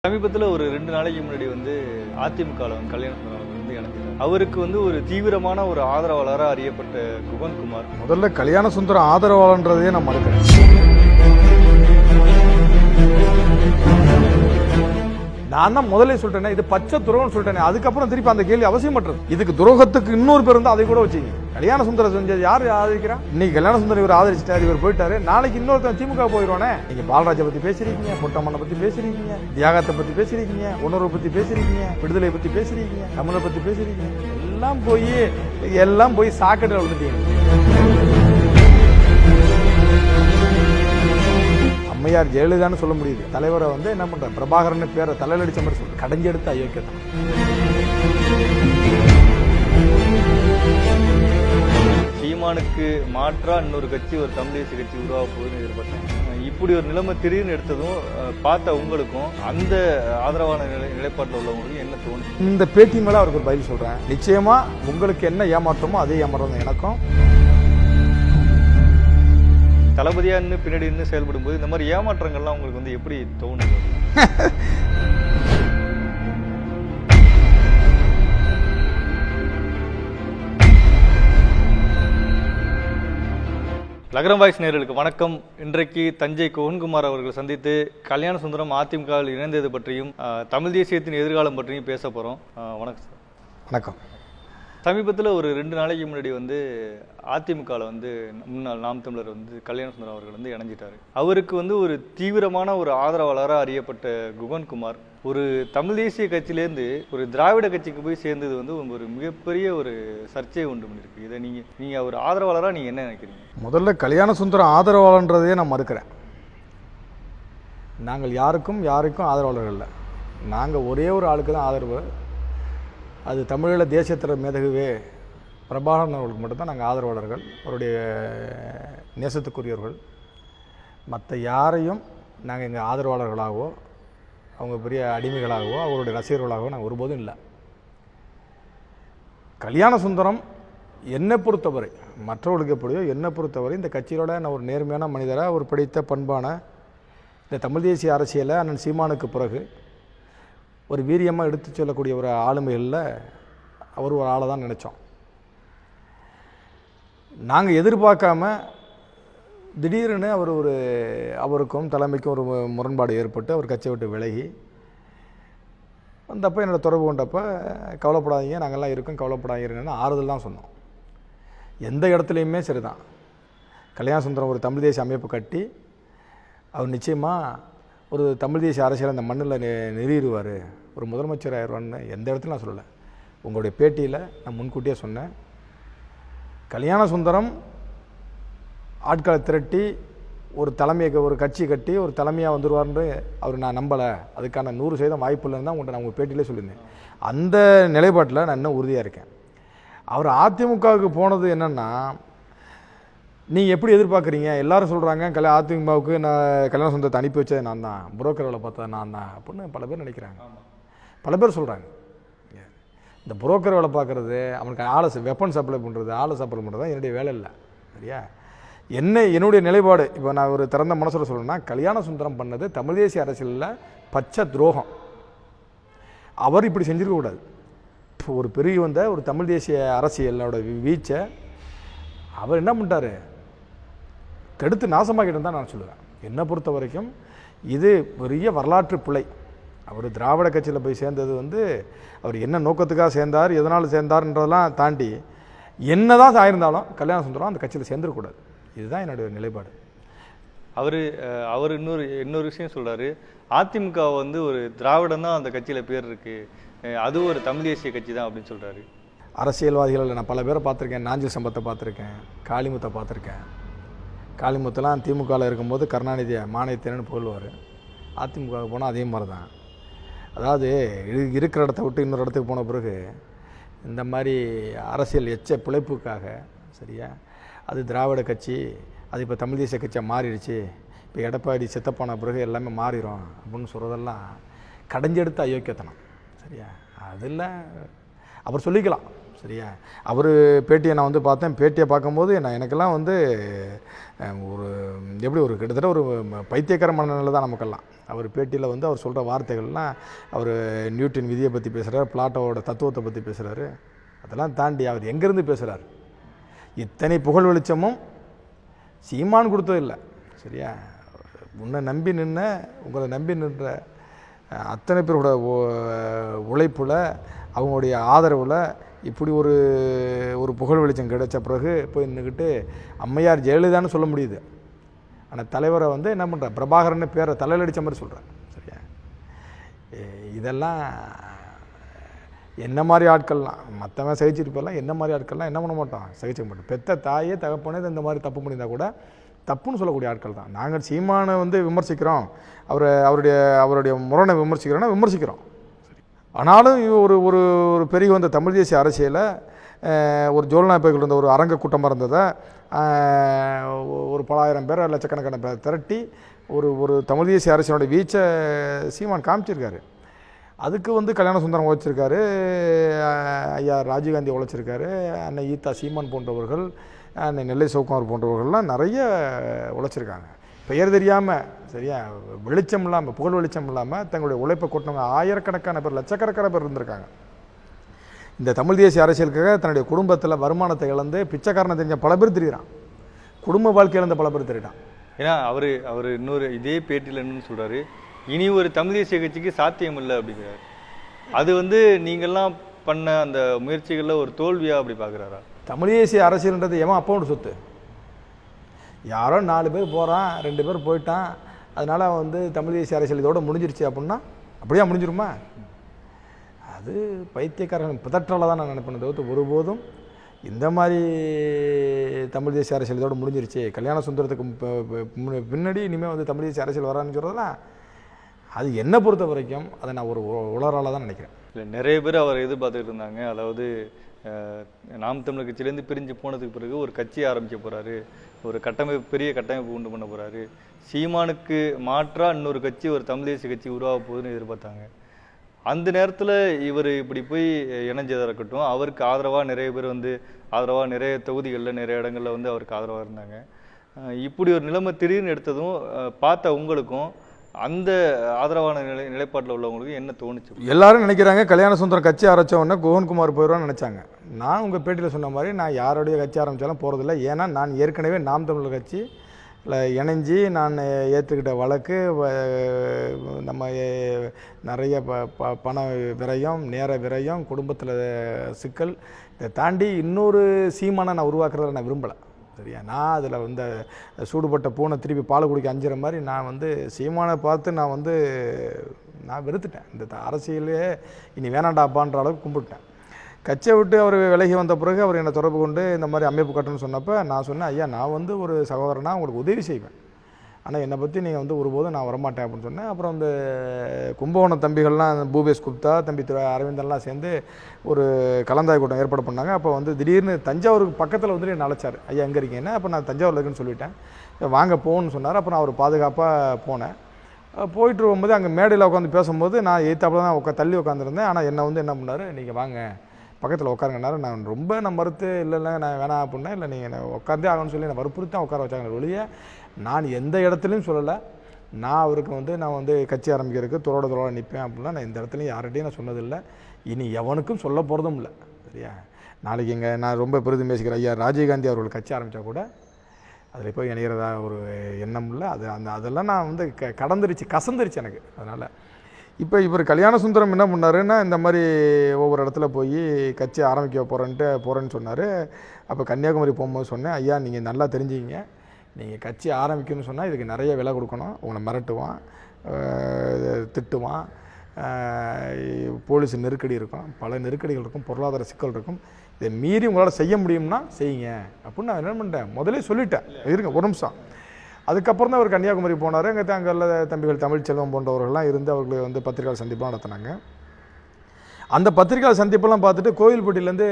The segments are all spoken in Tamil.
சமீபத்தில் ஒரு 2 நாளைக்கு முன்னாடி அதிமுகவில் கல்யாண சுந்தரம் எனக்கு அவருக்கு ஒரு தீவிரமான ஒரு ஆதரவாளராக அறியப்பட்ட குகன்குமார். முதல்ல கல்யாண சுந்தரம் ஆதரவாளன்றதே நான் மறுக்கிறேன். நான் தான் முதல்ல சொல்லிட்டேன், இது பச்சை துரோகம் சொல்லிட்டேன். அதுக்கப்புறம் திருப்பி அந்த கேள்வி அவசியமற்றது. இதுக்கு துரோகத்துக்கு இன்னொரு பேர் இருந்தால் அதை கூட வச்சுங்க. கல்யாண சுந்தரம் செஞ்சது யார் ஆதரிக்கிறா? இன்னைக்கு கல்யாண சுந்தரம் இவர் ஆதரிச்சிட்டாரு, இவர் போயிட்டாரு. நாளைக்கு இன்னொருத்தன் திமுக போயிடுவானே. நீங்க பாலராஜை பத்தி பேசுறீங்க, பொட்டம்மனை பத்தி பேசுறீங்க, தியாகத்தை பத்தி பேசுறீங்க, உணர்வை பத்தி பேசுறீங்க, விடுதலை பத்தி பேசுறீங்க, தமிழை பத்தி பேசுறீங்க. எல்லாம் போய் சாக்கடையில் விழுந்துட்டீங்க. அம்மையார் ஜெயலலிதான்னு சொல்ல முடியுது. தலைவரை என்ன பண்ற பிரபாகரன் பேரை தலையில் அடிச்ச மாதிரி சொல்ற கடைஞ்சி எடுத்து அயோக்கியதான். சீமானுக்கு மாற்றா இன்னொரு கட்சி, ஒரு தமிழ் தேசிய கட்சி உருவாக போகுதுன்னு எதிர்பார்த்தேன். இப்படி ஒரு நிலைமை திடீர்னு எடுத்ததும் பார்த்த உங்களுக்கும் அந்த ஆதரவான நிலைப்பாட்டில் உள்ளவங்களுக்கும் என்ன தோணும்? இந்த பேட்டி மேல அவருக்கு ஒரு பதில் சொல்றேன். நிச்சயமா உங்களுக்கு என்ன ஏமாற்றமோ அதே ஏமாற்றம் எனக்கும். தளபதியா இருந்து பின்னாடி இருந்து செயல்படும் போது இந்த மாதிரி ஏமாற்றங்கள்லாம் உங்களுக்கு எப்படி தோணும்? லகரம் வாய்ஸ் நேயர்களுக்கு வணக்கம். இன்றைக்கு தஞ்சை குகன்குமார் அவர்கள் சந்தித்து கல்யாண சுந்தரம் அதிமுகவில் இணைந்தது பற்றியும் தமிழ் தேசியத்தின் எதிர்காலம் பற்றியும் பேச போறோம். வணக்கம் சார். வணக்கம். சமீபத்தில் ஒரு 2 நாளைக்கு முன்னாடி அதிமுகவில் முன்னாள் நாம் தமிழர் கல்யாண சுந்தரம் அவர்கள் இணைஞ்சிட்டாரு. அவருக்கு ஒரு தீவிரமான ஒரு ஆதரவாளராக அறியப்பட்ட குகன்குமார் ஒரு தமிழ் தேசிய கட்சியிலேருந்து ஒரு திராவிட கட்சிக்கு போய் சேர்ந்தது ஒரு மிகப்பெரிய ஒரு சர்ச்சையை உண்டு பண்ணியிருக்கு. இதை நீங்கள் ஒரு ஆதரவாளராக நீங்கள் என்ன நினைக்கிறீங்க? முதல்ல கல்யாண சுந்தரம் ஆதரவாளன்றதே நான் மறுக்கிறேன். நாங்கள் யாருக்கும் ஆதரவாளர்கள் இல்லை. நாங்கள் ஒரே ஒரு ஆளுக்கு தான் ஆதரவு. அது தமிழீழ தேசியத்திற மேதகுவே பிரபாகரன் அவர்களுக்கு மட்டும்தான் நாங்கள் ஆதரவாளர்கள், அவருடைய நேசத்துக்குரியவர்கள். மற்ற யாரையும் நாங்கள் எங்கள் ஆதரவாளர்களாகவோ அவங்க பெரிய அடிமைகளாகவோ அவருடைய ரசிகர்களாகவோ நாங்கள் ஒருபோதும் இல்லை. கல்யாண சுந்தரம் என்னை பொறுத்தவரை, மற்றவர்களுக்கு எப்படியோ என்னை பொறுத்தவரை இந்த கட்சியோட நான் ஒரு நேர்மையான மனிதராக, ஒரு படித்த பண்பான இந்த தமிழ் தேசிய அரசியலை அண்ணன் சீமானுக்கு பிறகு ஒரு வீரியமாக எடுத்து சொல்லக்கூடிய ஒரு ஆளுமைகளில் அவர் ஒரு ஆளை தான் நினச்சோம். நாங்கள் எதிர்பார்க்காம திடீர்னு அவருக்கும் தலைமைக்கும் ஒரு முரண்பாடு ஏற்பட்டு அவர் கட்சியை விட்டு விலகி வந்தப்போ என்னோடய தொடர்பு கொண்டப்போ கவலைப்படாதீங்க, நாங்கள்லாம் இருக்கோம், கவலைப்படாதீங்கன்னு ஆறுதல் தான் சொன்னோம். எந்த இடத்துலையுமே சரி தான். கல்யாண சுந்தரம் ஒரு தமிழ் தேசிய அமைப்பு கட்டி அவர் நிச்சயமாக ஒரு தமிழ் தேசிய அரசியல் அந்த மண்ணில் நிறுவிடுவார், ஒரு முதலமைச்சர் ஆயிடுவான்னு எந்த இடத்துல நான் சொல்லலை. உங்களுடைய பேட்டியில் நான் முன்கூட்டியே சொன்னேன். கல்யாண சுந்தரம் ஆட்களை திரட்டி ஒரு ஒரு கட்சி கட்டி ஒரு தலைமையாக வந்துடுவார்னு அவர் நான் நம்பலை. அதுக்கான 100% வாய்ப்பு இல்லைன்னு தான் உங்கள்கிட்ட நான் உங்கள் பேட்டியிலே சொல்லியிருந்தேன். அந்த நிலைப்பாட்டில் நான் இன்னும் உறுதியாக இருக்கேன். அவர் அதிமுகவுக்கு போனது என்னென்னா, நீங்கள் எப்படி எதிர்பார்க்குறீங்க? எல்லோரும் சொல்கிறாங்க அதிமுகவுக்கு நான் கல்யாண சுந்தரத்தை அனுப்பி வச்சது நான் தான், புரோக்கர் வேலை பார்த்தது நான் தான் அப்படின்னு பல பேர் நினைக்கிறாங்க. பல பேர் சொல்கிறாங்க. இந்த புரோக்கர் வேலை பார்க்குறது, அவனுக்கு வெப்பன் சப்ளை பண்ணுறது, ஆளை சப்ளை பண்ணுறது தான் என்னுடைய வேலை இல்லை. சரியா? என்னுடைய நிலைப்பாடு இப்போ நான் ஒரு திறந்த மனசில் சொல்லணும்னா, கல்யாண சுந்தரம் பண்ணது தமிழ் தேசிய அரசியலில் பச்சை துரோகம். அவர் இப்படி செஞ்சிருக்கக்கூடாது. இப்போ ஒரு பெரிய ஒரு தமிழ் தேசிய அரசியலோட வீச்சை அவர் என்ன பண்ணிட்டார், கெடுத்து நாசமாக்கிட்டு தான் நான் சொல்லுவேன். என்னை பொறுத்த வரைக்கும் இது பெரிய வரலாற்று பிழை. அவர் திராவிட கட்சியில் போய் சேர்ந்தது அவர் என்ன நோக்கத்துக்காக சேர்ந்தார், எதனால் சேர்ந்தார்ன்றதெல்லாம் தாண்டி என்ன தான் ஆயிருந்தாலும் கல்யாண சுந்தரம் அந்த கட்சியில் சேர்ந்துடக்கூடாது. இதுதான் என்னுடைய நிலைப்பாடு. அவர் இன்னொரு விஷயம் சொல்கிறாரு, அதிமுக ஒரு திராவிடம் தான் அந்த கட்சியில் பேர் இருக்குது, அது ஒரு தமிழ் தேசிய கட்சி தான் அப்படின்னு சொல்கிறாரு. அரசியல்வாதிகளில் நான் பல பேரை பார்த்துருக்கேன். நாஞ்சில் சம்பத்தை பார்த்துருக்கேன், காளிமுத்தை பார்த்துருக்கேன். காளிமுத்தெல்லாம் திமுகவில் இருக்கும்போது கருணாநிதியை மானியத்தேன்னு போல்வார். அதிமுகவுக்கு போனால் அதே மாதிரி தான். அதாவது இருக்கிற இடத்த விட்டு இன்னொரு இடத்துக்கு போன பிறகு இந்த மாதிரி அரசியல் பிழைப்புக்காக, சரியா, அது திராவிட கட்சி, அது இப்போ தமிழ் தேசிய கட்சியாக மாறிடுச்சு, இப்போ எடப்பாடி செத்தப்பான பிறகு எல்லாமே மாறிடும் அப்படின்னு சொல்கிறதெல்லாம் கடைஞ்செடுத்த அயோக்கியத்தனம். சரியா? அதில் அவர் சொல்லிக்கலாம், சரியா. அவர் பேட்டியை நான் வந்து பார்த்தேன். பேட்டியை பார்க்கும்போது எனக்கெல்லாம் வந்து ஒரு எப்படி ஒரு கிட்டத்தட்ட ஒரு பைத்தியக்கார மனநிலை தான் நமக்கெல்லாம். அவர் பேட்டியில் வந்து அவர் சொல்கிற வார்த்தைகள்லாம், அவர் நியூட்டன் விதியை பற்றி பேசுகிறார், பிளாட்டோவோட தத்துவத்தை பற்றி பேசுகிறாரு. அதெல்லாம் தாண்டி அவர் எங்கேருந்து பேசுகிறார்? இத்தனை புகழ் வெளிச்சமும் சீமான் கொடுத்ததில்லை, சரியா. உன்னை நம்பி நின்ன, உங்களை நம்பி நின்ற அத்தனை பேரோட உழைப்பில், அவங்களுடைய ஆதரவில் இப்படி ஒரு புகழ் வெளிச்சம் கிடைச்ச பிறகு போய் நின்றுக்கிட்டு அம்மையார் ஜெயலலிதான்னு சொல்ல முடியுது. ஆனால் தலைவரை வந்து என்ன பண்ணுற, பிரபாகரன்னு பேரை தலையில் அடித்த மாதிரி சொல்கிறேன், சரியா. இதெல்லாம் என்ன மாதிரி ஆட்கள்லாம் மற்றவன் சகிச்சுட்டு போயெல்லாம் என்ன மாதிரி ஆட்கள்லாம் என்ன பண்ண மாட்டோம், சகிச்சுக்க மாட்டோம். பெத்த தாயே தகப்பனே இந்த மாதிரி தப்பு பண்ணியிருந்தால் கூட தப்புன்னு சொல்லக்கூடிய ஆட்கள் தான் நாங்கள். சீமானை வந்து விமர்சிக்கிறோம், அவருடைய முரணை விமர்சிக்கிறோன்னா விமர்சிக்கிறோம். ஆனாலும் ஒரு ஒரு ஒரு பெரிய வந்த தமிழ் தேசிய அரசியலை ஒரு ஜோல்நாயப்பைகள் இருந்த ஒரு அரங்க கூட்டமாக இருந்ததை ஒரு பலாயிரம் பேர் லட்சக்கணக்கான பேர் திரட்டி ஒரு தமிழ் தேசிய அரசியலோட வீச்சை சீமான் காமிச்சிருக்காரு. அதுக்கு வந்து கல்யாண சுந்தரம் உழைச்சிருக்காரு, ஐயா ராஜீவ்காந்தி உழைச்சிருக்காரு, அன்னை ஈத்தா சீமான் போன்றவர்கள், அன்னை நெல்லை சிவகுமார் போன்றவர்கள்லாம் நிறைய உழைச்சிருக்காங்க. பெயர் தெரியாமல், சரியா, வெளிச்சம் இல்லாமல், புகழ் வெளிச்சம் இல்லாமல் தங்களுடைய உழைப்பை கொட்டினவங்க ஆயிரக்கணக்கான பேர், லட்சக்கணக்கான பேர் இருந்திருக்காங்க. இந்த தமிழ் தேசிய அரசியலுக்காக தன்னுடைய குடும்பத்தில் வருமானத்தை இழந்து பிச்சைக்காரனை தெரிஞ்ச பல பேர் தெரியுறான், குடும்ப வாழ்க்கை இழந்த பல பேர் தெரியுறான். ஏன்னா அவர் இன்னொரு இதே பேட்டியில் என்னன்னு சொல்கிறாரு, இனி ஒரு தமிழ் தேசிய கட்சிக்கு சாத்தியம் இல்லை அப்படிங்கிறார். அது வந்து நீங்கள்லாம் பண்ண அந்த முயற்சிகளில் ஒரு தோல்வியாக அப்படி பார்க்குறாரா? தமிழ் தேசிய அரசியல்ன்றது எவன் அப்போன்னு சொத்து. யாரோ 4 பேர் போகிறான், 2 பேர் போயிட்டான், அதனால் வந்து தமிழ் தேசிய அரசியல் இதோட முடிஞ்சிருச்சு அப்படின்னா அப்படியே முடிஞ்சிருமா? அது பைத்தியக்காரர்கள் பிதற்றலை தான் நான் நினைப்பேன். தவிர்த்து ஒருபோதும் இந்த மாதிரி தமிழ் தேசிய அரசியல் இதோட முடிஞ்சிருச்சு, கல்யாண சுந்தரத்துக்கு பின்னாடி இனிமேல் வந்து தமிழ் தேசிய அரசியல் வரான்னு சொல்கிறதுலாம் அது என்னை பொறுத்த வரைக்கும் அதை நான் ஒரு உளறால தான் நினைக்கிறேன். இல்லை, நிறைய பேர் அவர் எதிர்பார்த்துக்கிட்டு இருந்தாங்க. அதாவது நாம் தமிழர் கட்சியிலேருந்து பிரிஞ்சு போனதுக்கு பிறகு ஒரு கட்சி ஆரம்பிக்க போகிறாரு, ஒரு பெரிய கட்டமைப்பு உண்டு பண்ண போகிறாரு, சீமானுக்கு மாற்றா இன்னொரு கட்சி, ஒரு தமிழ் தேசிய கட்சி உருவாக போகுதுன்னு எதிர்பார்த்தாங்க. அந்த நேரத்தில் இவர் இப்படி போய் இணைஞ்சதாக இருக்கட்டும், அவருக்கு ஆதரவாக நிறைய பேர் வந்து நிறைய தொகுதிகளில் நிறைய இடங்களில் வந்து அவருக்கு ஆதரவாக இருந்தாங்க. இப்படி ஒரு நிலைமை திடீர்னு எடுத்ததும் பார்த்த உங்களுக்கும் அந்த ஆதரவான நிலைப்பாட்டில் உள்ளவங்களுக்கு என்ன தோணுச்சு? எல்லாரும் நினைக்கிறாங்க கல்யாண சுந்தரம் கட்சி ஆரம்பித்த உடனே குகன்குமார் போயிடுவான்னு நினச்சாங்க. நான் உங்கள் பேட்டியில் சொன்ன மாதிரி நான் யாருடைய கட்சி ஆரம்பித்தாலும் போகிறதில்ல. ஏன்னா நான் ஏற்கனவே நாம் தமிழர் கட்சியில் இணைஞ்சி நான் ஏற்றுக்கிட்ட வழக்கு, நம்ம நிறைய பண விரயம், நேர விரயம், குடும்பத்தில் சிக்கல், இதை தாண்டி இன்னொரு சீமானை நான் உருவாக்குறத நான் விரும்பலை, சரியா. நான் அதில் வந்து சூடுபட்ட பூனை திருப்பி பால் குடிக்க அஞ்சுற மாதிரி நான் வந்து சீமானை பார்த்து நான் வெறுத்துட்டேன். இந்த அரசியலே இனி வேணாண்டாப்பான்ற அளவுக்கு கும்பிட்டேன். கட்சியை விட்டு அவர் விலகி வந்த பிறகு அவர் என்னை தொடர்பு கொண்டு இந்த மாதிரி அமைப்பு கட்டணும்னு சொன்னப்போ நான் சொன்னேன், ஐயா நான் வந்து ஒரு சகோதரனாக உங்களுக்கு உதவி செய்வேன், ஆனால் என்னை பற்றி நீங்கள் வந்து ஒருபோதும் நான் வரமாட்டேன் அப்படின்னு சொன்னேன். அப்புறம் இந்த கும்பகோணம் தம்பிகள்லாம், பூபேஷ் குப்தா, தம்பி அரவிந்தன்லாம் சேர்ந்து ஒரு கலந்தாய் கூட்டம் ஏற்பாடு பண்ணாங்க. அப்போ வந்து திடீர்னு தஞ்சாவூருக்கு பக்கத்தில் வந்து என்னை அழைச்சார், ஐயா எங்கே இருக்கீங்கன்னா. அப்போ நான் தஞ்சாவூரில் இருக்குன்னு சொல்லிட்டேன். வாங்க போகணுன்னு சொன்னார். அப்போ நான் ஒரு பாதுகாப்பாக போனேன். போயிட்டு இருக்கும்போது அங்கே மேடையில் உட்காந்து பேசும்போது நான் எய்த்தாப்பில் தான் தள்ளி உட்காந்துருந்தேன். ஆனால் என்னை வந்து என்ன பண்ணார், நீங்கள் வாங்க பக்கத்தில் உட்காருங்கன்னாரு. நான் மறுத்து இல்லை நான் வேணாம் அப்படின்னா, இல்லை நீங்கள் என்னை உட்காந்தே ஆகணும்னு சொல்லி என்னை வற்புறுத்தி தான் உட்கார வச்சாங்க. ஒழிய நான் எந்த இடத்துலையும் சொல்லலை நான் அவருக்கு வந்து நான் வந்து கட்சி ஆரம்பிக்கிறதுக்கு தோளோட நிற்பேன் அப்படின்னா நான் இந்த இடத்துலையும் யார்கிட்டையும் நான் சொன்னதில்லை, இனி எவனுக்கும் சொல்ல போகிறதும் இல்லை, சரியா. நாளைக்கு நான் ரொம்ப பெரிதும் பேசிக்கிறேன், ஐயா ராஜீவ்காந்தி அவர்கள் கட்சி ஆரம்பித்தா கூட அதில் போய் இணைகிறதா ஒரு எண்ணம் இல்லை. அதெல்லாம் நான் வந்து கசந்துருச்சு எனக்கு. அதனால் இப்போ இவர் கல்யாண சுந்தரம் என்ன பண்ணாருன்னா, இந்த மாதிரி ஒவ்வொரு இடத்துல போய் கட்சி ஆரம்பிக்க போகிறேன்னு சொன்னார். அப்போ கன்னியாகுமரி போகும்போது சொன்னேன், ஐயா நீங்கள் நல்லா தெரிஞ்சுக்கிங்க, நீங்கள் கட்சி ஆரம்பிக்கணும்னு சொன்னால் இதுக்கு நிறைய விலை கொடுக்கணும், உங்களை மிரட்டுவான், திட்டுவான், போலீஸ் நெருக்கடி இருக்கும், பல நெருக்கடிகள் இருக்கும், பொருளாதார சிக்கல் இருக்கும், இதை மீறி உங்களால் செய்ய முடியும்னா செய்யுங்க அப்படின்னு நான் என்ன பண்ணிட்டேன், முதலே சொல்லிட்டேன். இருங்க ஒரு நிமிஷம். அதுக்கப்புறம் தான் அவர் கன்னியாகுமரி போனார். அங்கே உள்ள தம்பிகள் தமிழ்ச்செல்வம் போன்றவர்கள்லாம் இருந்து அவர்களுக்கு வந்து பத்திரிகையாளர் சந்திப்பெலாம் நடத்தினாங்க. அந்த பத்திரிகையாளர் சந்திப்பெல்லாம் பார்த்துட்டு கோவில்பட்டியிலேருந்து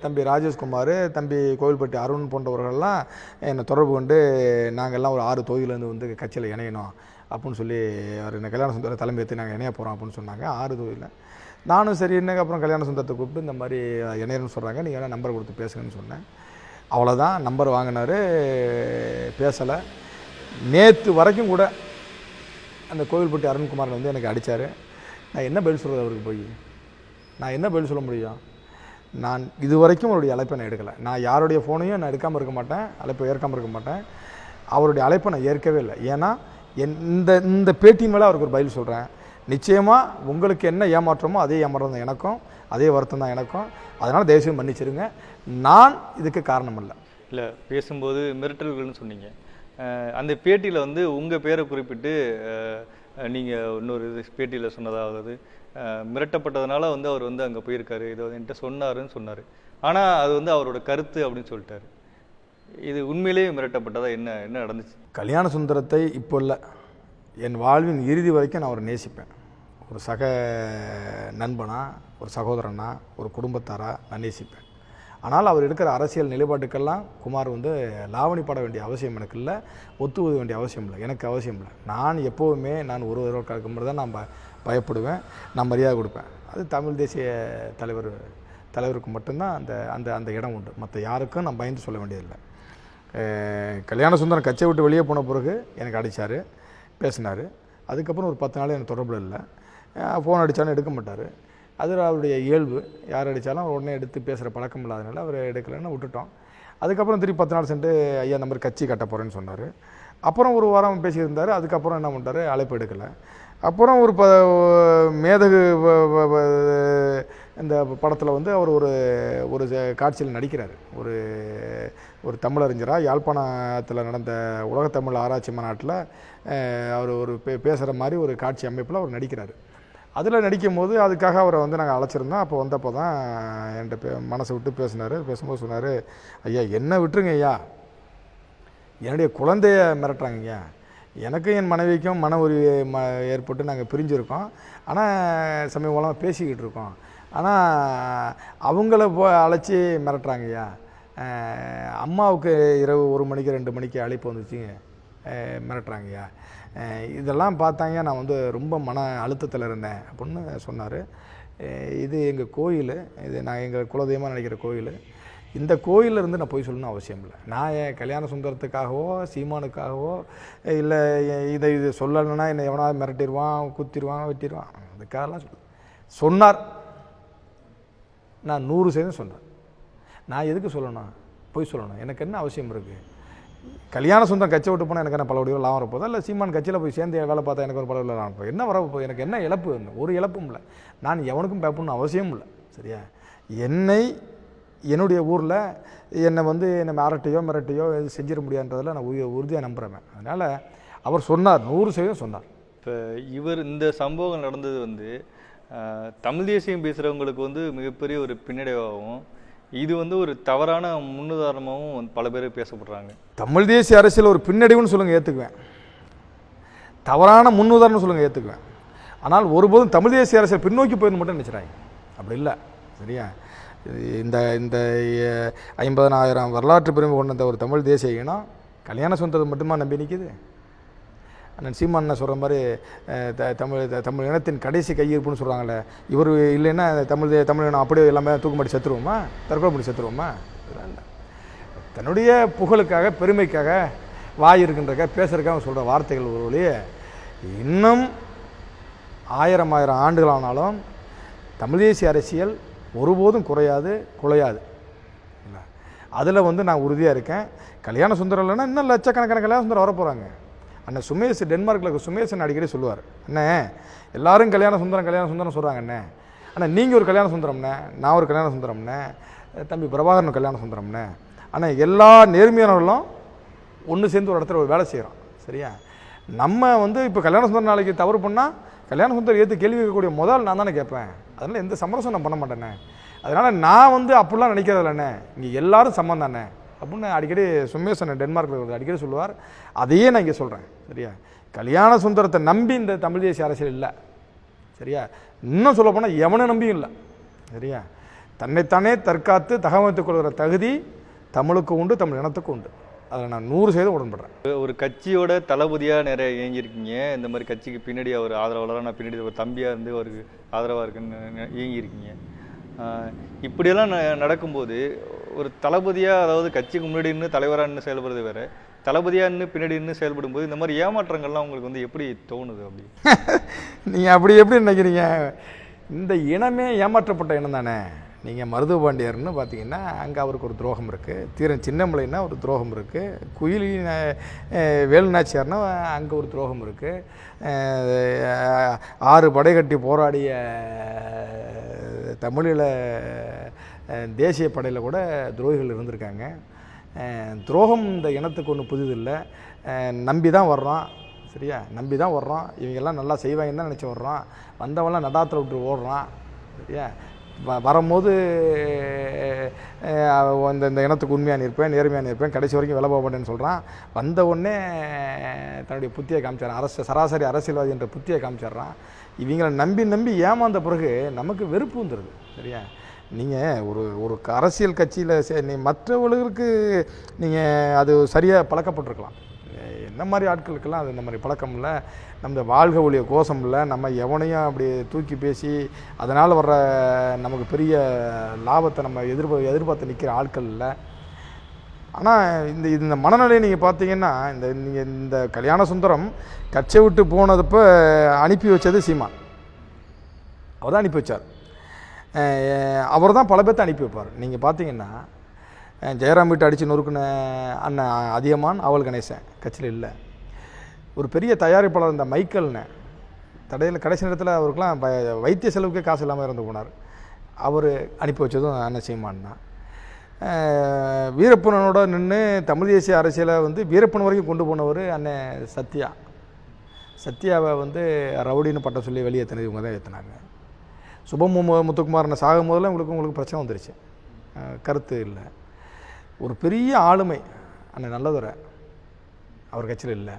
தம்பி ராஜேஷ்குமார், தம்பி கோவில்பட்டி அருண் போன்றவர்கள்லாம் என்னை தொடர்பு கொண்டு நாங்கள்லாம் ஒரு 6 தொகுதியிலேருந்து வந்து கட்சியில் இணையணும் அப்படின்னு சொல்லி அவர் என்ன கல்யாண சுந்தர தலைமை ஏற்றி நாங்கள் இணைய போகிறோம் அப்படின்னு சொன்னாங்க. 6 தொகுதியில் நானும் சரி என்னங்க அப்புறம் கல்யாண சுந்தரத்தை கூப்பிட்டு இந்த மாதிரி இணையன்னு சொல்கிறாங்க, நீங்கள் வேணால் நம்பர் கொடுத்து பேசுங்கன்னு சொன்னேன். அவ்வளோதான், நம்பர் வாங்கினார், பேசலை. நேற்று வரைக்கும் கூட அந்த கோவில்பட்டி அருண்குமார் வந்து எனக்கு அடித்தார். நான் என்ன பதில் சொல்கிறது அவருக்கு போய்? நான் என்ன பதில் சொல்ல முடியும்? நான் இது வரைக்கும் அவருடைய அழைப்பை நான் எடுக்கலை. நான் யாருடைய ஃபோனையும் நான் எடுக்காமல் இருக்க மாட்டேன், அழைப்பை ஏற்காமல் இருக்க மாட்டேன். அவருடைய அழைப்பை நான் ஏற்கவே இல்லை. ஏன்னா இந்த பேட்டியின் மேலே அவருக்கு ஒரு பதில் சொல்கிறேன். நிச்சயமாக உங்களுக்கு என்ன ஏமாற்றமோ அதே ஏமாற்றம் தான் எனக்கும், அதே வருத்தம் தான் எனக்கும். அதனால் தயவுசெய்து மன்னிச்சிருங்க, நான் இதுக்கு காரணம் இல்லை. இல்லை, பேசும்போது மிரட்டல்கள்னு சொன்னீங்க. அந்த பேட்டியில் வந்து உங்கள் பேரை குறிப்பிட்டு நீங்கள் இன்னொரு பேட்டியில் சொன்னதாவது மிரட்டப்பட்டதுனால வந்து அவர் வந்து அங்கே போயிருக்காரு, இதை என்கிட்ட சொன்னாருன்னு சொன்னார். ஆனால் அது வந்து அவரோட கருத்து அப்படின்னு சொல்லிட்டாரு. இது உண்மையிலேயே மிரட்டப்பட்டதா? என்ன நடந்துச்சு? கல்யாண சுந்தரத்தை இப்போ இல்லை, என் வாழ்வின் இறுதி வரைக்கும் நான் அவரை நேசிப்பேன். ஒரு சக நண்பனா, ஒரு சகோதரனா, ஒரு குடும்பத்தாரா நான் நேசிப்பேன். ஆனால் அவர் எடுக்கிற அரசியல் நிலைப்பாட்டுக்கெல்லாம் குமார் வந்து லாவணி பட வேண்டிய அவசியம் எனக்கு இல்லை, ஒத்து உத வேண்டிய அவசியம் இல்லை, எனக்கு அவசியம் இல்லை. நான் எப்போவுமே நான் ஒரு கலக்கும்போது தான் நான் பயப்படுவேன், நான் மரியாதை கொடுப்பேன். அது தமிழ் தேசிய தலைவருக்கு மட்டும்தான் அந்த அந்த அந்த இடம் உண்டு. மற்ற யாருக்கும் நான் பயந்து சொல்ல வேண்டியதில்லை. கல்யாண சுந்தரம் கட்சியை விட்டு வெளியே போன பிறகு எனக்கு அடித்தார், பேசினார். அதுக்கப்புறம் ஒரு 10 நாள் எனக்கு தொடர்பில் இல்லை. ஃபோன் அடித்தாலும் எடுக்க மாட்டார். அது அவருடைய இயல்பு. யார் அடித்தாலும் அவர் உடனே எடுத்து பேசுகிற பழக்கம் இல்லாதனால அவர் எடுக்கலைன்னு விட்டுட்டோம். அதுக்கப்புறம் திருப்பி 10 நாள் சென்று ஐயா இந்த மாதிரி கட்சி கட்ட போகிறேன்னு சொன்னார். அப்புறம் ஒரு வாரம் பேசியிருந்தார். அதுக்கப்புறம் என்ன பண்ணிட்டார், அழைப்பு எடுக்கலை. அப்புறம் ஒரு மேதகு இந்த படத்தில் வந்து அவர் ஒரு காட்சியில் நடிக்கிறார். ஒரு தமிழறிஞராக யாழ்ப்பாணத்தில் நடந்த உலகத்தமிழ் ஆராய்ச்சி மாநாட்டில் அவர் ஒரு பேசுகிற மாதிரி ஒரு காட்சி அமைப்பில் அவர் நடிக்கிறார். அதில் நடிக்கும் போது அதுக்காக அவரை வந்து நாங்கள் அழைச்சிருந்தோம். அப்போ வந்தப்போ தான் என்கிட்ட மனசை விட்டு பேசினார். பேசும்போது சொன்னார், ஐயா என்ன விட்டுருங்க ஐயா, என்னுடைய குழந்தைய மிரட்டுறாங்க ஐயா, எனக்கும் என் மனைவிக்கும் மன உரிமை ஏற்பட்டு நாங்கள் பிரிஞ்சுருக்கோம். ஆனால் சமீபமாக பேசிக்கிட்டு இருக்கோம். ஆனால் அவங்கள அழைச்சி மிரட்டுறாங்க ஐயா, அம்மாவுக்கு இரவு 1 மணிக்கு 2 மணிக்கு அழைப்பு வந்துச்சு, மிரட்டுறாங்கய்யா. இதெல்லாம் பார்த்தாங்க நான் வந்து ரொம்ப மன அழுத்தத்தில் இருந்தேன் அப்படின்னு சொன்னார். இது எங்கள் கோயில், இது நான் எங்கள் குலதெய்வமாக நினைக்கிற கோயில். இந்த கோயிலிருந்து நான் போய் சொல்லணும்னு அவசியம் இல்லை. நான் என் கல்யாண சுந்தரத்துக்காகவோ சீமானுக்காகவோ இல்லை இது சொல்லலைன்னா என்னை எவனாவது மிரட்டிடுவான், குத்திடுவான், வெட்டிடுவான், அதுக்காகலாம் சொன்னார். நான் 100% சொன்னேன். நான் எதுக்கு சொல்லணும், போய் சொல்லணும்? எனக்கு என்ன அவசியம் இருக்குது? கல்யாண சுந்தரம் கட்சி விட்டு போனால் எனக்கு என்ன பல வடிவில் லாபம் வரப்போதா, இல்லை சீமான் கட்சியில் போய் சேர்ந்து வேலை பார்த்தா எனக்கு ஒரு பல வடிவில் லாபம் போகுது? என்ன வரப்போகுது? எனக்கு என்ன இழப்பு? ஒரு இழப்பும் இல்லை. நான் எவனுக்கும் பேப்பணும் அவசியமும் இல்லை. சரியா? என்னுடைய ஊரில் என்னை வந்து என்னை மிரட்டியோ இது செஞ்சிட முடியாதுன்றதில் நான் உறுதியாக நம்புகிறேன். அதனால் அவர் சொன்னார், 100% சொன்னார். இப்போ இந்த சம்பவம் நடந்தது வந்து தமிழ் தேசியம் பேசுகிறவங்களுக்கு வந்து மிகப்பெரிய ஒரு பின்னடைவாகவும், இது வந்து ஒரு தவறான முன்னுதாரணமாகவும் பல பேர் பேசப்படுறாங்க. தமிழ் தேசிய அரசியல் ஒரு பின்னடைவுன்னு சொல்லுங்கள், ஏற்றுக்குவேன். தவறான முன்னுதாரணம் சொல்லுங்கள், ஏற்றுக்குவேன். ஆனால் ஒருபோதும் தமிழ் தேசிய அரசியல் பின்னோக்கி போயிருந்து மட்டும் நினச்சிடாங்க. அப்படி இல்லை. சரியா? இந்த 50,000 வரலாற்று பெருமை கொண்ட ஒரு தமிழ் தேசிய இனம் கல்யாண சுந்தரத்தை மட்டுமா நம்பி நிற்கிது? அண்ணன் சீமான் சொல்கிற மாதிரி தமிழ் இனத்தின் கடைசி கையிருப்புன்னு சொல்கிறாங்களே, இவர் இல்லைன்னா தமிழ் இனம் அப்படியே எல்லாமே தூக்குமாட்டி செத்துருவோமா, தற்கொலை பண்ணி செத்துருவோமா? இதெல்லாம் இல்லை. தன்னுடைய புகழுக்காக, பெருமைக்காக, வாய் இருக்கின்றக்காக பேசுறதுக்காக சொல்கிற வார்த்தைகள் ஒரு வழியே இன்னும் 1000 ஆண்டுகளானாலும் தமிழ் தேசிய அரசியல் ஒருபோதும் குறையாது, குலையாது. இல்லை, அதில் வந்து நான் உறுதியாக இருக்கேன். கல்யாண சுந்தரம் இல்லைன்னா இன்னும் லட்சக்கணக்கான கல்யாண சுந்தரம் வரப்போகிறாங்க. அண்ணன் சுமேஷ், டென்மார்க்கில் சுமேஷ் அடிக்கடி சொல்லுவார், அண்ணே எல்லாரும் கல்யாண சுந்தரம் சொல்கிறாங்க அண்ணே, ஆனால் நீங்கள் ஒரு கல்யாண சுந்தரம்ண்ணே, நான் ஒரு கல்யாண சுந்தரம்ண்ணே, தம்பி பிரபாகரன் கல்யாண சுந்தரம்ண்ணே. ஆனால் எல்லா நேர்மையானவர்களும் ஒன்று சேர்ந்து ஒரு இடத்துல ஒரு வேலை செய்கிறோம். சரியா? நம்ம வந்து இப்போ கல்யாண சுந்தரம் நாளைக்கு தவறு பண்ணால் கல்யாண சுந்தரம் ஏற்று கேள்வி கேட்கக்கூடிய முதல் நான் தானே கேட்பேன். அதனால் எந்த சமரசம் நான் பண்ண மாட்டேனே. அதனால் நான் வந்து அப்படிலாம் நினைக்கிறதில்லண்ணே, இங்கே எல்லோரும் சம்மந்தம் தானே அப்படின்னு அடிக்கடி சுமேஷ் டென்மார்க்கில் அடிக்கடி சொல்லுவார். அதையே நான் இங்கே சொல்கிறேன். சரியா? கல்யாண சுந்தரத்தை நம்பி இந்த தமிழ் தேசிய அரசியல் இல்லை. சரியா? இன்னும் சொல்ல போனால் எவனை நம்பியும் இல்லை. சரியா? தன்னைத்தானே தற்காத்து தகவமைத்துக் கொள்கிற தகுதி தமிழுக்கு உண்டு, தமிழ் இனத்துக்கு உண்டு. அதில் நான் 100% உடன்படுறேன். ஒரு கட்சியோட தளபதியாக நிறைய இயங்கியிருக்கீங்க. இந்த மாதிரி கட்சிக்கு பின்னாடி அவர் ஆதரவாளராக, நான் பின்னாடி ஒரு தம்பியாக இருந்து அவருக்கு ஆதரவாக இருக்குன்னு இயங்கியிருக்கீங்க. இப்படியெல்லாம் நடக்கும்போது ஒரு தளபதியாக, அதாவது கட்சிக்கு முன்னாடி இருந்து தலைவராக நின்று செயல்படுறது வேறு, தளபதியாக நின்று பின்னாடி நின்று செயல்படும்போது இந்த மாதிரி ஏமாற்றங்கள்லாம் உங்களுக்கு வந்து எப்படி தோணுது? அப்படி நீங்கள் அப்படி எப்படி நினைக்கிறீங்க? இந்த இனமே ஏமாற்றப்பட்ட இனம் தானே. நீங்கள் மருதுபாண்டியர்னு பார்த்தீங்கன்னா அங்கே அவருக்கு ஒரு துரோகம் இருக்குது. தீரன் சின்னமலைன்னா ஒரு துரோகம் இருக்குது. குயிலி வேலுநாச்சியார்னா அங்கே ஒரு துரோகம் இருக்குது. 6 படை கட்டி போராடிய தமிழில் தேசிய படையில் கூட துரோகிகள் இருந்திருக்காங்க. துரோகம் இந்த இனத்துக்கு ஒன்றும் புதிதில்லை. நம்பி தான் வர்றோம், சரியா? நம்பி தான் வர்றோம். இவங்கெல்லாம் நல்லா செய்வாங்கன்னு தான் நினச்சி வர்றோம். வந்தவெல்லாம் நடாத்தில் விட்டு ஓடுறான், சரியா? வரும்போது இந்த இனத்துக்கு உண்மையாக இருப்பேன், நேர்மையாக இருப்பேன், கடைசி வரைக்கும் விலை போகப்பட்டேன்னு சொல்கிறான். வந்த உடனே தன்னுடைய புத்தியை காமிச்சிடறான். சராசரி அரசியல்வாதி என்ற புத்தியை காமிச்சிட்றான். இவங்களை நம்பி நம்பி ஏமாந்த பிறகு நமக்கு வெறுப்பு வந்துடுது, சரியா? நீங்கள் ஒரு அரசியல் கட்சியில் மற்றவர்களுக்கு நீங்கள் அது சரியாக பழக்கப்பட்டிருக்கலாம். என்ன மாதிரி ஆட்களுக்கெல்லாம் அது இந்த மாதிரி பழக்கம் இல்லை. நம்ம வாழ்க ஒழிய கோஷம் இல்லை. நம்ம எவனையும் அப்படி தூக்கி பேசி அதனால் வர்ற நமக்கு பெரிய லாபத்தை நம்ம எதிர்பார்த்து நிற்கிற ஆட்கள் இல்லை. ஆனால் இந்த மனநிலையை நீங்கள் பார்த்தீங்கன்னா, நீங்கள் இந்த கல்யாண சுந்தரம் கட்சியை விட்டு போனதப்போ அனுப்பி வச்சது சீமான். அவர் தான் அனுப்பி வச்சார். அவர் தான் பல பேர்த்த அனுப்பி வைப்பார். நீங்கள் பார்த்தீங்கன்னா ஜெயராம் வீட்டை அடித்து நொறுக்குன அண்ணன் அதியமான், அவள் கணேசன் கட்சியில் இல்லை. ஒரு பெரிய தயாரிப்பாளர் இந்த மைக்கேல்னு தடையில் கடைசி நேரத்தில் அவருக்கெலாம் வைத்திய செலவுக்கே காசு இல்லாமல் இறந்து போனார். அவர் அனுப்பி வச்சதும் அண்ணன் சீமான் தான். வீரப்பனோட நின்று தமிழ் தேசிய அரசியலை வந்து வீரப்பன் வரைக்கும் கொண்டு போனவர் அண்ணன் சத்யாவை வந்து ரவுடின்னு பட்டம் சொல்லி வெளியே ஏற்றினது இவங்க தான் ஏற்றினாங்க. சுபம் முத்துக்குமாரனை சாகும் போதெல்லாம் உங்களுக்கு பிரச்சனை வந்துருச்சு, கருத்து இல்லை. ஒரு பெரிய ஆளுமை அண்ணன் நல்லதுரை அவர் கட்சியில் இல்லை.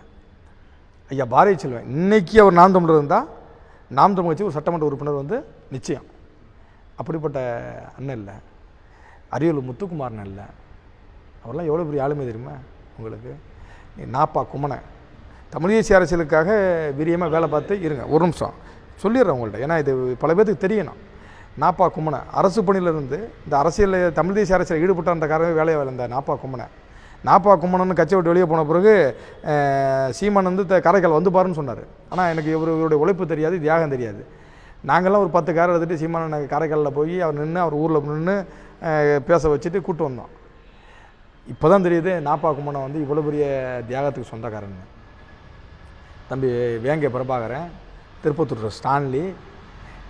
ஐயா பாரதி செல்வன் இன்றைக்கி அவர் நாம் தமிழர் இருந்தால் நாம் தமிழ் கட்சி ஒரு சட்டமன்ற உறுப்பினர் வந்து நிச்சயம். அப்படிப்பட்ட அண்ணன் இல்லை. அரியலூர் முத்துக்குமாரன் இல்லை. அவரெல்லாம் எவ்வளோ பெரிய ஆளுமை தெரியுமா உங்களுக்கு? நாப்பா குமணன் தமிழ் தேசிய அரசியலுக்காக வீரியமாக வேலை பார்த்து இருங்க. ஒரு நிமிஷம் சொல்லிடுறேன் உங்கள்கிட்ட, ஏன்னா இது பல பேருக்கு தெரியணும். நாப்பா கும்மனை அரசு பணியிலிருந்து இந்த அரசியலில் தமிழ் தேசிய அரசியல் ஈடுபட்ட காரணமே வேலையை இந்த நாப்பா கும்மனன்னு கட்சி விட்டு வெளியே போன பிறகு சீமான் வந்து காரைக்கால் வந்து பாருன்னு சொன்னார். ஆனால் எனக்கு இவருடைய உழைப்பு தெரியாது, தியாகம் தெரியாது. நாங்கள்லாம் ஒரு 10 காரை எடுத்துகிட்டு சீமான் காரைக்காலில் போய் அவர் நின்று அவர் ஊரில் நின்று பேச வச்சுட்டு கூப்பிட்டு வந்தோம். இப்போ தான் தெரியுது நாப்பா கும்மனை வந்து இவ்வளோ பெரிய தியாகத்துக்கு சொந்தக்காரன்னு. தம்பி வேங்கை பிரபாகரன், திருப்பத்தூர் ஸ்டான்லி,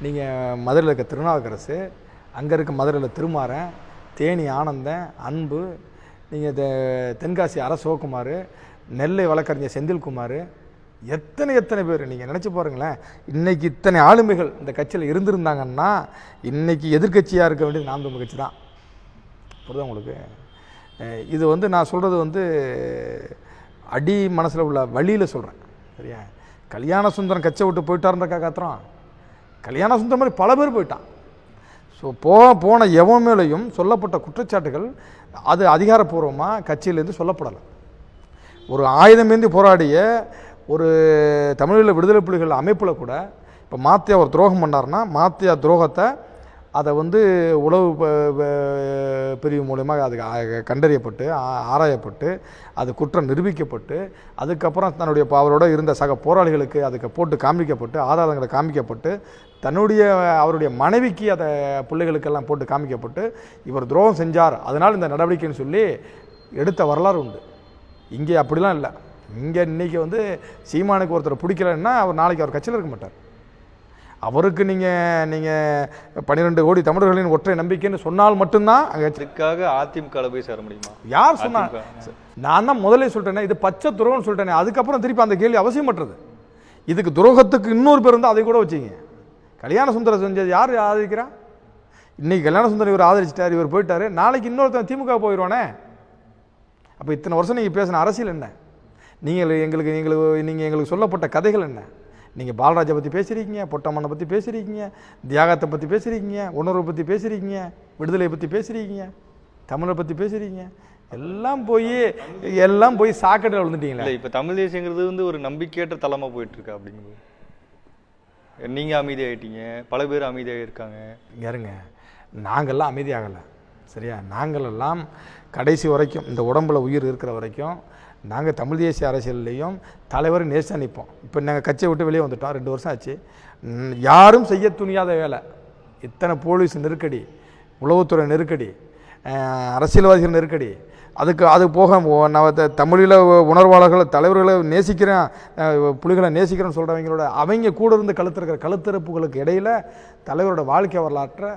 நீங்கள் மதுரையில் இருக்க திருநாவுக்கரசு, அங்கே இருக்க மதுரையில் திருமாறன், தேனி ஆனந்தன், அன்பு, நீங்கள் தென்காசி அர சிவகுமார், நெல்லை வழக்கறிஞர் செந்தில்குமார், எத்தனை பேர் நீங்கள் நினச்சி பாருங்களேன். இன்றைக்கி இத்தனை ஆளுமைகள் இந்த கட்சியில் இருந்திருந்தாங்கன்னா இன்றைக்கி எதிர்கட்சியாக இருக்க வேண்டியது நாம் தமிழ் கட்சி தான். புரியுதா உங்களுக்கு? இது வந்து நான் சொல்கிறது வந்து அடி மனசில் உள்ள வழியில் சொல்கிறேன், சரியா? கல்யாண சுந்தரம் கட்சியை விட்டு போயிட்டாருன்றக்கா காத்துறோம். கல்யாண சுந்தரம் மாதிரி பல பேர் போயிட்டான். ஸோ போன எவன் மேலேயும் சொல்லப்பட்ட குற்றச்சாட்டுகள் அது அதிகாரப்பூர்வமாக கட்சியிலேருந்து சொல்லப்படலை. ஒரு ஆயுதமேந்தி போராடிய ஒரு தமிழில் விடுதலை புலிகள் அமைப்பில் கூட இப்போ மாத்தியா ஒரு துரோகம் பண்ணார்னா மாத்தியா துரோகத்தை அதை வந்து உளவு பிரிவு மூலமாக அது கண்டறியப்பட்டு ஆராயப்பட்டு அது குற்றம் நிரூபிக்கப்பட்டு அதுக்கப்புறம் தன்னுடைய அவரோட இருந்த சக போராளிகளுக்கு அதுக்கு போட்டு காமிக்கப்பட்டு ஆதாரங்களை காமிக்கப்பட்டு அவருடைய மனைவிக்கு அதை பிள்ளைகளுக்கெல்லாம் போட்டு காமிக்கப்பட்டு இவர் துரோகம் செஞ்சார் அதனால் இந்த நடவடிக்கைன்னு சொல்லி எடுத்த வரலாறு உண்டு. இங்கே அப்படிலாம் இல்லை. இங்கே இன்றைக்கி வந்து சீமானுக்கு ஒருத்தர் பிடிக்கலன்னா அவர் நாளைக்கு அவர் கட்சியில் இருக்க மாட்டார். அவருக்கு நீங்கள் 12 கோடி தமிழர்களின் ஒற்றை நம்பிக்கைன்னு சொன்னால் மட்டும்தான் அதுக்காக அதிமுக போய் சேர முடியுமா? யார் சொன்னாங்க? நான் தான் முதலே சொல்லிட்டேனே, இது பச்சை துரோகம்னு சொல்லிட்டேனே. அதுக்கப்புறம் திருப்பி அந்த கேள்வி அவசியமற்றது. இதுக்கு துரோகத்துக்கு இன்னொரு பேர் இருந்தால் அதை கூட வச்சுங்க. கல்யாண சுந்தரம் செஞ்சது யார் ஆதரிக்கிறா? இன்றைக்கி கல்யாண சுந்தரம் இவர் ஆதரிச்சிட்டார், இவர் போயிட்டார், நாளைக்கு இன்னொருத்தன் திமுக போயிடுவானே. அப்போ இத்தனை வருஷம் நீங்கள் பேசின அரசியல் என்ன? நீங்கள் எங்களுக்கு சொல்லப்பட்ட கதைகள் என்ன? நீங்கள் பாலராஜை பற்றி பேசுகிறீங்க, பொட்டம்மனை பற்றி பேசுகிறீங்க, தியாகத்தை பற்றி பேசுகிறீங்க, உணர்வை பற்றி பேசுகிறீங்க, விடுதலையை பற்றி பேசுகிறீங்க, தமிழை பற்றி பேசுகிறீங்க. எல்லாம் போய் சாக்கடையில் விழுந்துட்டீங்களே. இல்லை, இப்போ தமிழ் தேசியங்கிறது வந்து ஒரு நம்பிக்கையற்ற தளமாக போயிட்டுருக்கா அப்படிங்கும்போது நீங்கள் அமைதியாகிட்டீங்க, பல பேர் அமைதியாக இருக்காங்க. யாருங்க, நாங்கள்லாம் அமைதியாகலை. சரியா, நாங்களெல்லாம் கடைசி வரைக்கும் இந்த உடம்புல உயிர் இருக்கிற வரைக்கும் நாங்கள் தமிழ் தேசிய அரசியல்லையும் தலைவர் நேச நிற்போம். இப்போ நாங்கள் கட்சியை விட்டு வெளியே வந்துட்டோம், 2 வருஷம் ஆச்சு. யாரும் செய்ய துணியாத வேலை, இத்தனை போலீஸ் நெருக்கடி, உளவுத்துறை நெருக்கடி, அரசியல்வாதிகள் நெருக்கடி, அது போக தமிழில் உணர்வாளர்கள் தலைவர்களை நேசிக்கிறேன், புலிகளை நேசிக்கிறேன்னு சொல்கிறவங்களோட அவங்க கூட இருந்து கழுத்தறுப்புகளுக்கு இடையில் தலைவரோட வாழ்க்கை வரலாற்றை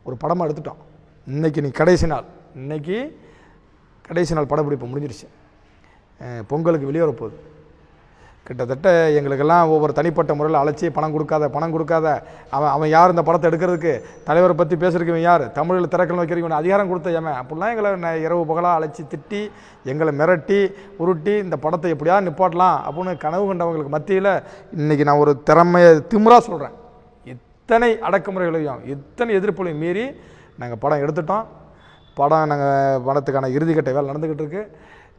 ஒரு படமாக எடுத்துட்டோம். இன்னைக்கு கடைசி நாள் படப்பிடிப்பு முடிஞ்சிருச்சு. பொங்கலுக்கு வெளியே வரப்போகுது. கிட்டத்தட்ட எங்களுக்கெல்லாம் ஒவ்வொரு தனிப்பட்ட முறையில் அழைச்சி பணம் கொடுக்காத அவன் யார் இந்த படத்தை எடுக்கிறதுக்கு, தலைவரை பற்றி பேசுறதுக்கு இவன் யார், தமிழில் திறக்கல் வைக்கிறவங்க அதிகாரம் கொடுத்த ஏன் அப்படிலாம் எங்களை இரவு பகலாக அழைச்சி திட்டி எங்களை மிரட்டி உருட்டி இந்த படத்தை எப்படியா நிப்பாட்டலாம் அப்படின்னு கனவு கண்டவங்களுக்கு மத்தியில் இன்றைக்கி நான் ஒரு திமிராக சொல்கிறேன், இத்தனை அடக்குமுறைகளையும் இத்தனை எதிர்ப்புகளையும் மீறி நாங்கள் படம் எடுத்துட்டோம். படத்துக்கான இறுதிக்கட்ட வேலை நடந்துக்கிட்டு இருக்கு.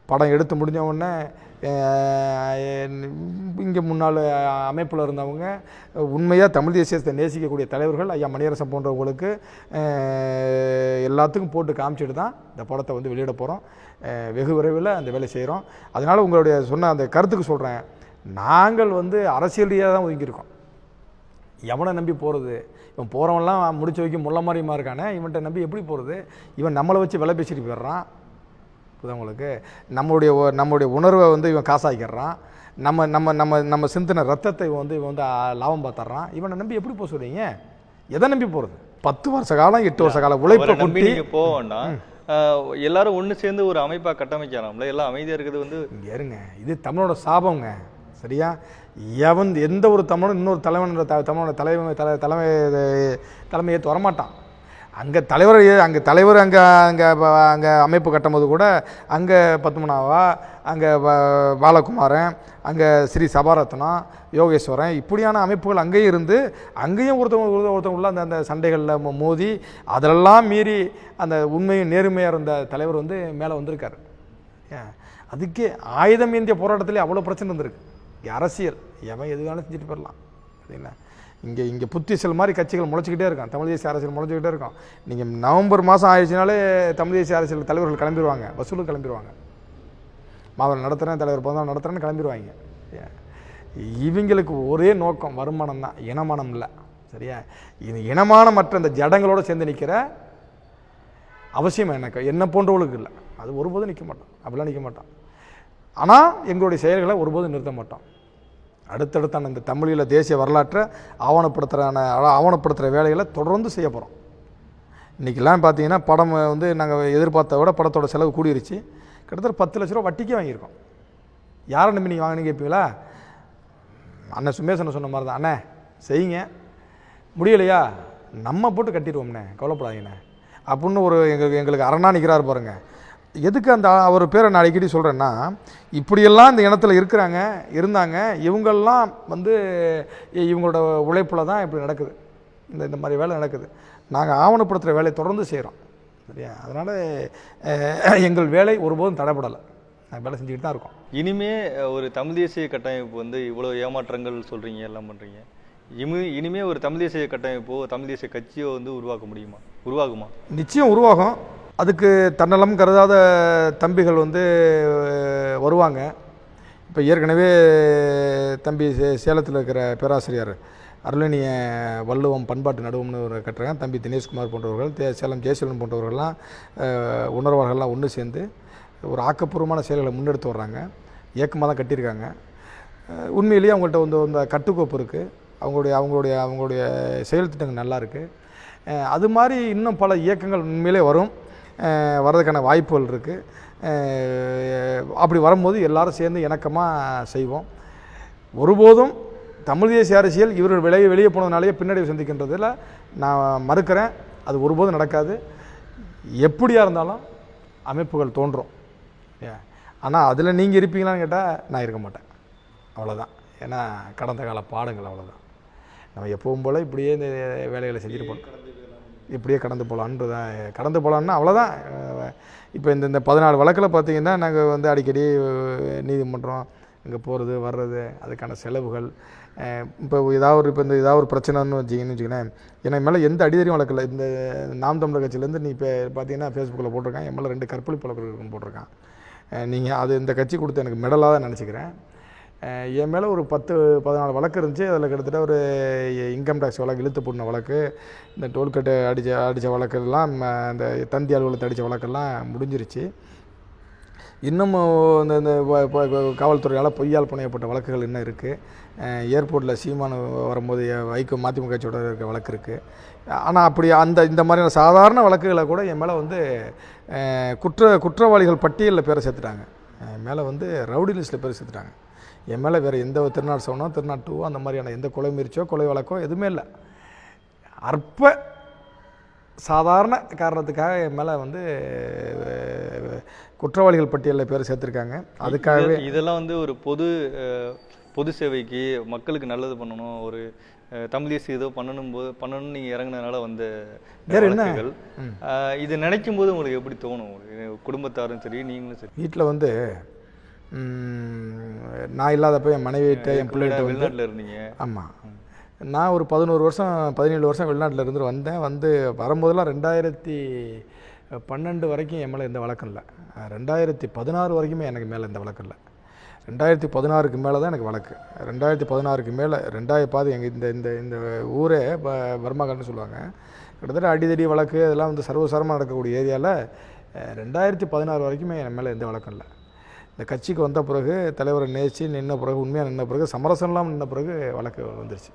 படம் எடுத்து முடிஞ்ச உடனே இங்கே முன்னாள் அமைப்பில் இருந்தவங்க உண்மையாக தமிழ் தேசியத்தை நேசிக்கக்கூடிய தலைவர்கள் ஐயா மணியரசன் போன்றவங்களுக்கு எல்லாத்துக்கும் போட்டு காமிச்சிட்டு தான் இந்த படத்தை வந்து வெளியிட போகிறோம். வெகு விரைவில் அந்த வேலை செய்கிறோம். அதனால் உங்களுடைய சொன்ன அந்த கருத்துக்கு சொல்கிறேன், நாங்கள் வந்து அரசியல் ரீதியாக தான் ஒதுங்கியிருக்கோம். எவனை நம்பி போகிறது, இவன் போகிறவன்லாம் முடிச்சு வைக்க முள்ள மாதிரியுமா இருக்கானே, இவன்கிட்ட நம்பி எப்படி போகிறது, இவன் நம்மளை வச்சு விலை பேசிட்டு போயிடுறான். உங்களுக்கு நம்மளுடைய உணர்வை வந்து இவன் காசாக்கிடுறான், நம்ம சிந்தின ரத்தத்தை வந்து இவன் வந்து லாபம் பார்த்துட்றான். இவனை நம்பி எப்படி போக சொல்றீங்க, எதை நம்பி போகிறது? 10 வருஷ காலம் 8 வருஷ காலம் உழைப்பை கொட்டி போவோம்னா எல்லாரும் ஒன்று சேர்ந்து ஒரு அமைப்பாக கட்டமைக்கலாம்ல, எல்லாம் அமைதியாக இருக்கிறது வந்து இங்கே இருங்க, இது தமிழோட சாபங்க. சரியா, எந்த ஒரு தமிழனும் இன்னொரு தமிழோட தலைமை ஏற்று வரமாட்டான். அங்கே தலைவர் அங்கே அமைப்பு கட்டும்போது கூட அங்கே பத்மநாபா, அங்கே பாலகுமாரன், அங்கே ஸ்ரீ சபாரத்னம், யோகேஸ்வரன், இப்படியான அமைப்புகள் அங்கேயும் இருந்து அங்கேயும் ஒருத்தவங்க உள்ள அந்த சண்டைகளில் மோதி அதிலெல்லாம் மீறி அந்த உண்மையும் நேர்மையாக இருந்த தலைவர் வந்து மேலே வந்திருக்காரு. அதுக்கே ஆயுதம் ஏந்திய போராட்டத்திலே அவ்வளோ பிரச்சனை இருந்திருக்கு. அரசியல் எவன் எது வேணாலும் செஞ்சுட்டு போயிடலாம். சரிங்களா, இங்கே புத்திசல் மாதிரி கட்சிகள் முளைச்சிக்கிட்டே இருக்கான், தமிழ் தேசிய அரசியல் முளைச்சிக்கிட்டே இருக்கும். நீங்கள் நவம்பர் மாதம் ஆயிடுச்சுனாலே தமிழ் தேசிய அரசியல் தலைவர்கள் கிளம்பிடுவாங்க, வசூலுக்கு கிளம்பிடுவாங்க. மாவட்டம் நடத்துகிறேன், தலைவர் பிறந்தால் நடத்துகிறேன்னு கிளம்பிடுவாங்க. இவங்களுக்கு ஒரே நோக்கம் வருமானம் தான், இனமானம் இல்லை. சரியா, இது இனமான மற்ற இந்த ஜடங்களோடு சேர்ந்து நிற்கிற அவசியம் என்ன போன்றவங்களுக்கு இல்லை. அது ஒருபோதும் நிற்க மாட்டோம், அப்படிலாம் நிற்க மாட்டோம். ஆனால் எங்களுடைய செயல்களை ஒருபோதும் நிறுத்த மாட்டோம். அடுத்தடுத்தான இந்த தமிழில் தேசிய வரலாற்றை ஆவணப்படுத்துகிற வேலைகளை தொடர்ந்து செய்ய போகிறோம். இன்றைக்கெல்லாம் பார்த்தீங்கன்னா படம் வந்து நாங்கள் எதிர்பார்த்த விட படத்தோட செலவு கூடிருச்சு. கிட்டத்தட்ட 10 லட்ச ரூபா வட்டிக்கே வாங்கியிருக்கோம். யாரை நம்பி நீங்கள் வாங்கினீங்க கேட்பீங்களா? அண்ணன் சுமேஷ் அண்ணன் சொன்ன மாதிரி தான், அண்ணே செய்யுங்க, முடியலையா நம்ம போட்டு கட்டிடுவோம்ண்ணே, கவலைப்படாதீங்கண்ணே அப்படின்னு ஒரு எங்களுக்கு அரணா நிற்கிறார் பாருங்க. எதுக்கு அந்த அவர் பேரை நான் அடிக்கடி சொல்கிறேன்னா, இப்படியெல்லாம் இந்த இனத்தில் இருந்தாங்க, இவங்கெல்லாம் வந்து இவங்களோட உழைப்பில் தான் இப்படி நடக்குது, இந்த மாதிரி வேலை நடக்குது. நாங்கள் ஆவணப்படுத்துகிற வேலையை தொடர்ந்து செய்கிறோம். சரியா, அதனால் எங்கள் வேலை ஒருபோதும் தடைப்படலை, நாங்கள் வேலை செஞ்சுக்கிட்டு தான் இருக்கோம். இனிமே ஒரு தமிழ் தேசிய கட்டமைப்பு வந்து இவ்வளோ ஏமாற்றங்கள் சொல்கிறீங்க, எல்லாம் பண்ணுறீங்க, இனிமே ஒரு தமிழ் தேசிய கட்டமைப்போ தமிழ் தேசிய கட்சியோ வந்து உருவாகுமா? நிச்சயம் உருவாகும். அதுக்கு தன்னலம் கருதாத தம்பிகள் வந்து வருவாங்க. இப்போ ஏற்கனவே தம்பி சேலத்தில் இருக்கிற பேராசிரியர் அருளனிய வள்ளுவம் பண்பாட்டு நடுவம்னு ஒரு கட்டுறாங்க. தம்பி தினேஷ்குமார் போன்றவர்கள், சேலம் ஜெயசீலன் போன்றவர்கள்லாம் உணர்வாளர்கள்லாம் ஒன்று சேர்ந்து ஒரு ஆக்கப்பூர்வமான செயல்களை முன்னெடுத்து வர்றாங்க. இயக்கமாக தான் கட்டியிருக்காங்க. உண்மையிலேயே அவங்கள்ட்ட வந்து இந்த கட்டுக்கோப்பு இருக்குது, அவங்களுடைய செயல் திட்டங்கள் நல்லா இருக்குது. அது மாதிரி இன்னும் பல இயக்கங்கள் உண்மையிலே வர்றதுக்கான வாய்ப்புகள் இருக்குது. அப்படி வரும்போது எல்லாரும் சேர்ந்து இணக்கமாக செய்வோம். ஒருபோதும் தமிழ் தேசிய அரசியல் இவர்கள் வெளியே போனதுனாலேயே பின்னடைவு சந்திக்கின்றதில் நான் மறுக்கிறேன். அது ஒருபோதும் நடக்காது. எப்படியாக இருந்தாலும் அமைப்புகள் தோன்றும். ஆனால் அதில் நீங்கள் இருப்பீங்களான்னு கேட்டால் நான் இருக்க மாட்டேன், அவ்வளோதான். ஏன்னா கடந்த கால பாடங்கள் அவ்வளோதான். நம்ம எப்பவும் போல் இப்படியே இந்த வேலைகளை செஞ்சுட்டு போகணும், இப்படியே கடந்து போகலான்னு தான். கடந்து போகலான்னா அவ்வளோதான். இப்போ இந்த 14 வழக்கில் பார்த்தீங்கன்னா நாங்கள் வந்து அடிக்கடி நீதிமன்றம் இங்கே போகிறது வர்றது அதுக்கான செலவுகள் இப்போ ஏதாவது ஒரு பிரச்சனைன்னு வச்சிங்களேன், எனக்கு மேலே எந்த அடிதடியும் வழக்கில் இந்த நாம் தமிழர் கட்சியிலேருந்து நீ இப்போ பார்த்தீங்கன்னா ஃபேஸ்புக்கில் போட்டிருக்கான், என் மேலே 2 கற்பழிப்பு வழக்கு இருக்குன்னு போட்டிருக்கான். நீங்கள் அது இந்த கட்சி கொடுத்து எனக்கு மெடலாக தான் நினச்சிக்கிறேன். என் மேலே ஒரு 10-14 வழக்கு இருந்துச்சு. அதில் கிட்டத்தட்ட ஒரு இன்கம் டேக்ஸ் வழக்கு, இழுத்து போடின வழக்கு, இந்த டோல்கட்டு அடித்த வழக்கெல்லாம், இந்த தந்தி அலுவலகத்தை அடித்த வழக்கெல்லாம் முடிஞ்சிருச்சு. இன்னமும் இந்த காவல்துறையால் பொய்யால் புனையப்பட்ட வழக்குகள் இன்னும் இருக்குது. ஏர்போர்ட்டில் சீமான் வரும்போது வைகோ மதிமுக கட்சியோட இருக்க வழக்கு இருக்குது. ஆனால் அப்படி இந்த மாதிரியான சாதாரண வழக்குகளை கூட என் மேலே வந்து குற்றவாளிகள் பட்டியலில் பேரை சேர்த்துட்டாங்க. என் மேலே வந்து ரவுடி லிஸ்ட்டில் பேர் சேர்த்துட்டாங்க. என் மேலே வேறு எந்த திருநாடு 7 திருநாடு 2 அந்த மாதிரியான எந்த கொலை முயற்சியோ கொலை வழக்கோ எதுவுமே இல்லை. அற்ப சாதாரண காரணத்துக்காக என் மேலே வந்து குற்றவாளிகள் பட்டியலில் பேர் சேர்த்துருக்காங்க. அதுக்காகவே இதெல்லாம் வந்து ஒரு பொது சேவைக்கு மக்களுக்கு நல்லது பண்ணணும், ஒரு தமிழ் தேசிய ஏதோ பண்ணணும்னு நீங்கள் இறங்கினதுனால வந்து வேறு என்ன இது நினைக்கும் போது உங்களுக்கு எப்படி தோணும்? குடும்பத்தாரும் சரி நீங்களும் சரி. வீட்டில் வந்து நான் இல்லாதப்போ என் மனைவிட்ட என் பிள்ளைகிட்ட வெளிநாட்டில் இருந்தீங்க. ஆமாம், நான் ஒரு 17 வருஷம் வெளிநாட்டில் இருந்து வந்து வரும்போதெல்லாம் 2012 வரைக்கும் என் மேலே எந்த வழக்கம் இல்லை. 2016 வரைக்குமே எனக்கு மேலே எந்த வழக்கம் இல்லை. 2016க்கு மேலே தான் எனக்கு வழக்கு. 2016க்கு மேலே எங்கள் இந்த ஊரே பர்மாகல்னு சொல்லுவாங்க. கிட்டத்தட்ட அடிதடி வழக்கு அதெல்லாம் வந்து சர்வசாரமாக நடக்கக்கூடிய ஏரியாவில் 2016 வரைக்குமே என் மேலே எந்த வழக்கம் இல்லை. இந்த கட்சிக்கு வந்த பிறகு தலைவரை நேசித்து நின்ன பிறகு, உண்மையாக நின்ன பிறகு, சமரசம் இல்லாமல் நின்ன பிறகு வழக்கு வந்துருச்சு.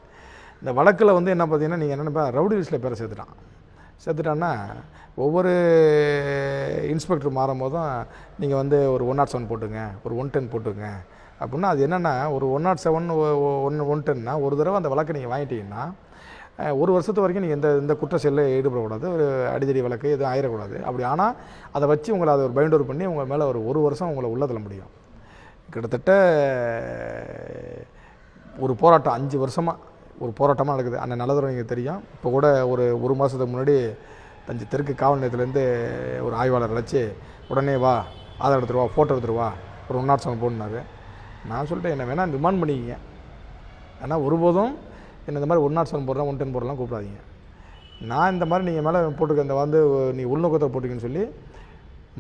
இந்த வழக்கில் வந்து என்ன பார்த்தீங்கன்னா, நீங்கள் என்ன ரவுடி லிஸ்ட்டில் பேரை சேர்த்துட்டான்னா ஒவ்வொரு இன்ஸ்பெக்டர் மாறும் போதும் நீங்கள் வந்து ஒரு 107 போட்டுங்க, ஒரு 110 போட்டுங்க அப்படின்னா, அது என்னென்னா ஒரு 107 110னா ஒரு தடவை அந்த வழக்கை நீங்கள் வாங்கிட்டீங்கன்னா 1 வருஷத்து வரைக்கும் நீங்கள் இந்த குற்ற செயலில் ஈடுபடக்கூடாது. ஒரு அடிதடி வழக்கு எதுவும் ஆயிடக்கூடாது. அப்படி ஆனால் அதை வச்சு உங்களை அதை ஒரு பைண்ட் ஓவர் பண்ணி உங்கள் மேலே ஒரு வருஷம் உங்களை உள்ள தள்ள முடியும். கிட்டத்தட்ட ஒரு போராட்டம் 5 வருஷமாக ஒரு போராட்டமாக நடக்குது. அந்த நல்லதும் நீங்கள் தெரியும். இப்போ கூட ஒரு மாதத்துக்கு முன்னாடி தஞ்சை தெற்கு காவல் நிலையத்துலேருந்து ஒரு ஆய்வாளர் அழைச்சி உடனே வா, ஆதார் எடுத்துருவா, ஃபோட்டோ எடுத்துருவா, ஒரு 107 போடணுன்னாரு. நான் சொல்லிட்டேன், என்ன வேணால் ரிமாண்ட் பண்ணிக்கிங்க, ஆனால் ஒருபோதும் என்ன இந்த மாதிரி 107 போடுறேன் 110 போடலாம் கூப்பிடாதீங்க. நான் இந்த மாதிரி நீங்கள் மேலே போட்டிருக்க இந்த வந்து நீ உள்நோக்கத்தை போட்டிங்கன்னு சொல்லி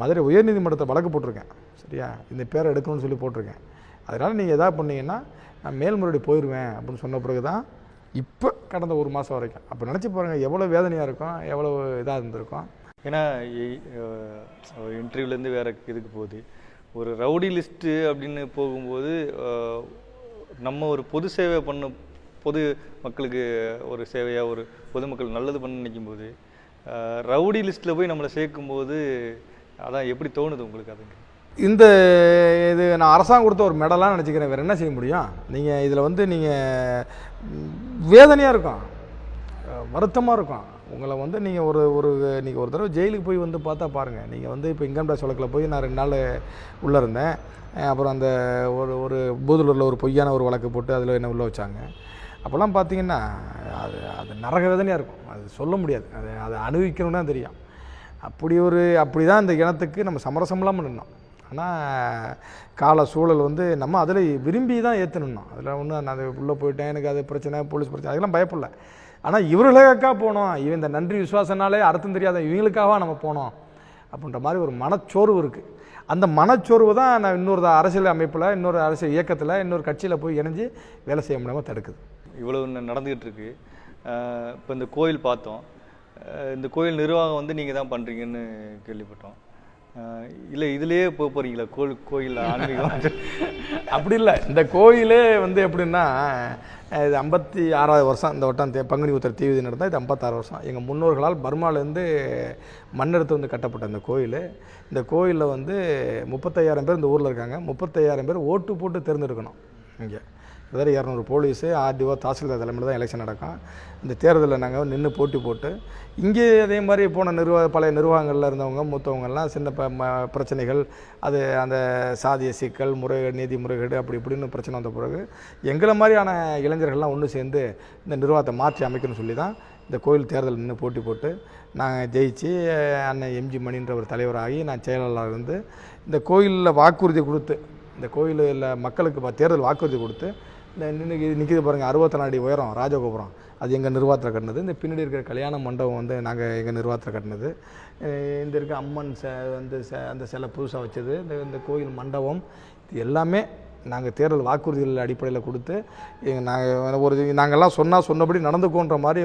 மதுரை உயர்நீதிமன்றத்தை வழக்கு போட்டிருக்கேன். சரியா, இந்த பேரை எடுக்கணும்னு சொல்லி போட்டிருக்கேன். அதனால் நீங்கள் எதாவது பண்ணிங்கன்னா நான் மேல்முறையீடு போயிடுவேன் அப்படின்னு சொன்ன பிறகு தான் இப்போ கடந்த 1 மாதம் வரைக்கும். அப்போ நினச்சி பாருங்கள் எவ்வளோ வேதனையாக இருக்கும், எவ்வளோ இதாக இருந்திருக்கும். ஏன்னா இன்டர்வியூலேருந்து வேறு இதுக்கு போகுது. ஒரு ரவுடி லிஸ்ட்டு அப்படின்னு போகும்போது நம்ம ஒரு பொது சேவை பொது மக்களுக்கு ஒரு சேவையாக ஒரு பொதுமக்கள் நல்லது பண்ண நினைக்கும் போது ரவுடி லிஸ்ட்டில் போய் நம்மளை சேர்க்கும்போது அதான் எப்படி தோணுது உங்களுக்கு? அதுங்க இது நான் அரசாங்கம் கொடுத்த ஒரு மெடலாக நினச்சிக்கிறேன். வேறு என்ன செய்ய முடியும்? நீங்கள் இதில் வந்து நீங்கள் வேதனையாக இருக்கும், வருத்தமாக இருக்கும். உங்களை வந்து நீங்கள் நீங்கள் ஒரு தடவை ஜெயிலுக்கு போய் வந்து பார்த்தா பாருங்கள். நீங்கள் வந்து இப்போ இன்கம் டேக்ஸ் வழக்கில் போய் நான் 2 நாள் உள்ளே இருந்தேன். அப்புறம் அந்த ஒரு பூதலூரில் ஒரு பொய்யான ஒரு வழக்கு போட்டு அதில் என்ன உள்ளே வச்சாங்க. அப்போல்லாம் பார்த்தீங்கன்னா அது நரக வேதனையாக இருக்கும். அது சொல்ல முடியாது, அதை அனுபவிக்கணும்னு தான் தெரியும். அப்படி தான் இந்த இனத்துக்கு நம்ம சமரசம் இல்லாமல் நின்னோம். ஆனால் கால சூழல் வந்து நம்ம அதில் விரும்பி தான் ஏற்றணும். அதில் ஒன்று நான் அது உள்ளே போயிட்டேன், எனக்கு அது பிரச்சனை, போலீஸ் பிரச்சனை, அதெல்லாம் பயப்படல. ஆனால் இவர்களுக்காக போனோம், இந்த நன்றி விசுவாசனாலே அர்த்தம் தெரியாத இவங்களுக்காக நம்ம போனோம் அப்படின்ற மாதிரி ஒரு மனச்சோர்வு இருக்குது. அந்த மனச்சோர்வு தான் நான் இன்னொரு அரசியல் அமைப்பில், இன்னொரு அரசியல் இயக்கத்தில், இன்னொரு கட்சியில் போய் இணைஞ்சு வேலை செய்ய முடியாமல் தடுக்குது. இவ்வளோ நடந்துக்கிட்டு இருக்கு. இப்போ இந்த கோயில் பார்த்தோம், இந்த கோயில் நிர்வாகம் வந்து நீங்கள் தான் பண்ணுறீங்கன்னு கேள்விப்பட்டோம். இல்லை இதுலேயே போகிறீங்களா கோயில் ஆன்மீகம்? அப்படி இல்லை, இந்த கோயிலே வந்து எப்படின்னா இது 56வது வருஷம். இந்த வட்டம் பங்குனி உத்திர தீவிதி நடந்தால் இது 56 வருஷம். எங்கள் முன்னோர்களால் பர்மாவிலேருந்து மண்ணெடுத்து வந்து கட்டப்பட்ட இந்த கோயில். இந்த கோயிலில் வந்து 35,000 பேர் இந்த ஊரில் இருக்காங்க. 35,000 பேர் ஓட்டு போட்டு தேர்ந்தெடுக்கணும். இங்கே வேறு 200 போலீஸு, ஆர்டிஓ, தாசில்தார் தலைமையில் தான் எலெக்ஷன் நடக்கும். இந்த தேர்தலில் நாங்கள் நின்று போட்டி போட்டு இங்கே அதே மாதிரி போன பழைய நிர்வாகங்களில் இருந்தவங்க மூத்தவங்கள்லாம் சின்ன பிரச்சனைகள், அது அந்த சாதிய சிக்கல், முறைகேடு, நீதி முறைகேடு அப்படி இப்படின்னு பிரச்சனை வந்த பிறகு எங்களை மாதிரியான இளைஞர்கள்லாம் ஒன்று சேர்ந்து இந்த நிர்வாகத்தை மாற்றி அமைக்கணும்னு சொல்லி தான் இந்த கோயில் தேர்தல் நின்று போட்டி போட்டு நாங்கள் ஜெயிச்சு அண்ணன் எம்ஜி மணின்ற ஒரு தலைவராகி நான் செயலாளராக இருந்து இந்த கோயிலில் வாக்குறுதி கொடுத்து இந்த கோயிலில் மக்களுக்கு தேர்தல் வாக்குறுதி கொடுத்து இந்த நிற்கிது பாருங்கள் 64 அடி உயரம் ராஜகோபுரம், அது எங்கள் நிர்வாகத்தில் கட்டினது. இந்த பின்னாடி இருக்கிற கல்யாண மண்டபம் வந்து நாங்கள் எங்கள் நிர்வாகத்தில் கட்டினது. இந்த இருக்க அம்மன் அந்த சிலை புதுசாக வச்சது, இந்த கோயில் மண்டபம், இது எல்லாமே நாங்கள் தேர்தல் வாக்குறுதிகள் அடிப்படையில் கொடுத்து நாங்கள்லாம் சொன்னபடி நடந்துக்கோன்ற மாதிரி